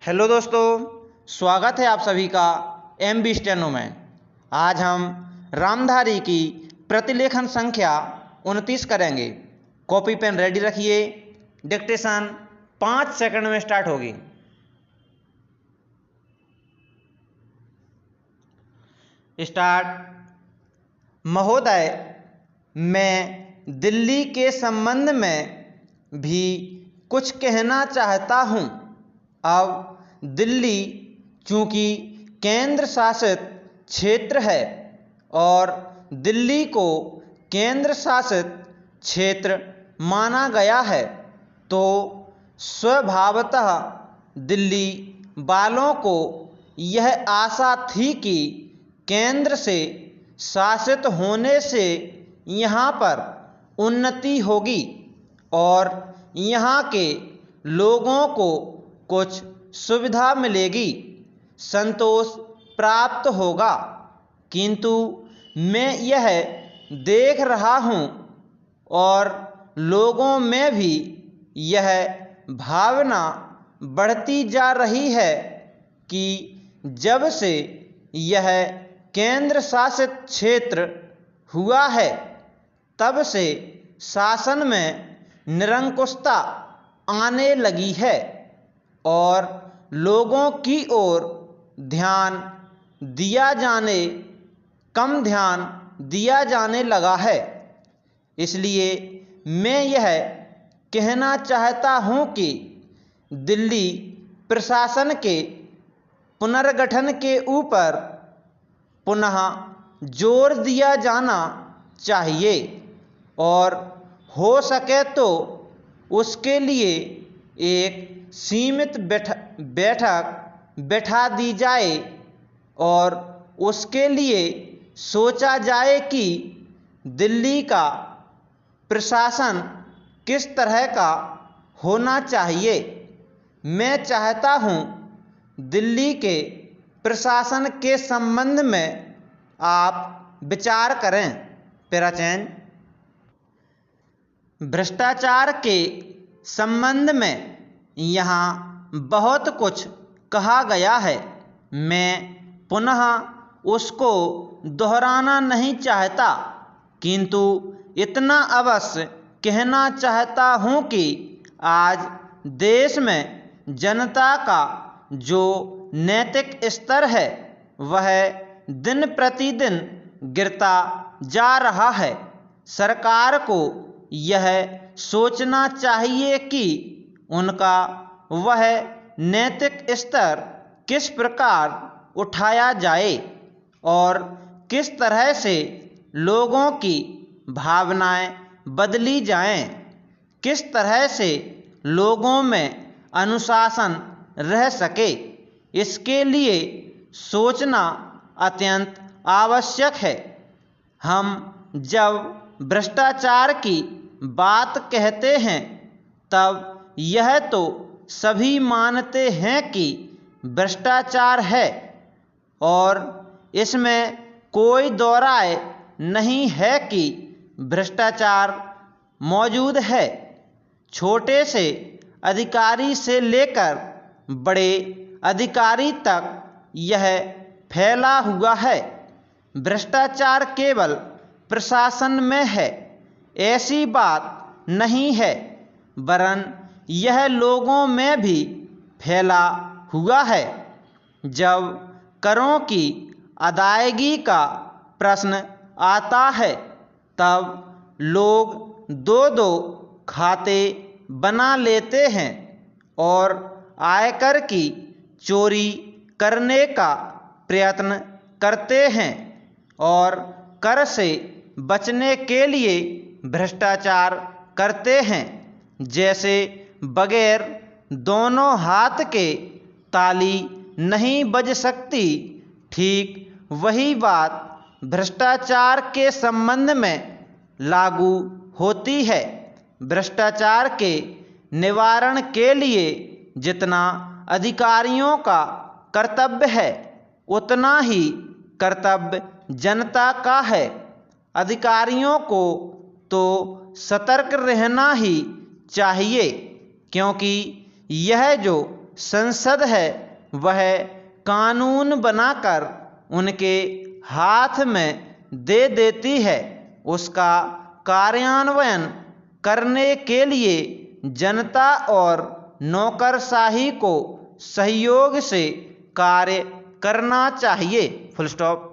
Hello दोस्तों, स्वागत है आप सभी का MB स्टेनो में। आज हम रामधारी की प्रतिलेखन संख्या 29 करेंगे। कॉपी पेन रेडी रखिए। डिक्टेशन 5 सेकंड में स्टार्ट होगी। स्टार्ट। महोदय, मैं दिल्ली के संबंध में भी कुछ कहना चाहता हूँ। अब दिल्ली चूंकि केंद्र शासित क्षेत्र है और दिल्ली को केंद्र शासित क्षेत्र माना गया है, तो स्वभावतः दिल्ली वालों को यह आशा थी कि केंद्र से शासित होने से यहाँ पर उन्नति होगी और यहाँ के लोगों को कुछ सुविधा मिलेगी, संतोष प्राप्त होगा। किंतु मैं यह देख रहा हूँ और लोगों में भी यह भावना बढ़ती जा रही है कि जब से यह केंद्र शासित क्षेत्र हुआ है, तब से शासन में निरंकुशता आने लगी है और लोगों की ओर कम ध्यान दिया जाने लगा है। इसलिए मैं यह कहना चाहता हूँ कि दिल्ली प्रशासन के पुनर्गठन के ऊपर पुनः जोर दिया जाना चाहिए और हो सके तो उसके लिए एक सीमित बैठक बैठा दी जाए और उसके लिए सोचा जाए कि दिल्ली का प्रशासन किस तरह का होना चाहिए। मैं चाहता हूँ दिल्ली के प्रशासन के संबंध में आप विचार करें। Para change. भ्रष्टाचार के संबंध में यहाँ बहुत कुछ कहा गया है। मैं पुनः उसको दोहराना नहीं चाहता, किंतु इतना अवश्य कहना चाहता हूँ कि आज देश में जनता का जो नैतिक स्तर है वह दिन प्रतिदिन गिरता जा रहा है। सरकार को यह सोचना चाहिए कि उनका वह नैतिक स्तर किस प्रकार उठाया जाए और किस तरह से लोगों की भावनाएं बदली जाएं, किस तरह से लोगों में अनुशासन रह सके। इसके लिए सोचना अत्यंत आवश्यक है। हम जब भ्रष्टाचार की बात कहते हैं तब यह तो सभी मानते हैं कि भ्रष्टाचार है और इसमें कोई दो राय नहीं है कि भ्रष्टाचार मौजूद है। छोटे से अधिकारी से लेकर बड़े अधिकारी तक यह फैला हुआ है। भ्रष्टाचार केवल प्रशासन में है ऐसी बात नहीं है, वरन यह लोगों में भी फैला हुआ है। जब करों की अदायगी का प्रश्न आता है तब लोग दो दो खाते बना लेते हैं और आयकर की चोरी करने का प्रयत्न करते हैं और कर से बचने के लिए भ्रष्टाचार करते हैं। जैसे बगैर दोनों हाथ के ताली नहीं बज सकती, ठीक वही बात भ्रष्टाचार के संबंध में लागू होती है। भ्रष्टाचार के निवारण के लिए जितना अधिकारियों का कर्तव्य है, उतना ही कर्तव्य जनता का है। अधिकारियों को तो सतर्क रहना ही चाहिए, क्योंकि यह जो संसद है वह कानून बनाकर उनके हाथ में दे देती है, उसका कार्यान्वयन करने के लिए जनता और नौकरशाही को सहयोग से कार्य करना चाहिए। Full stop.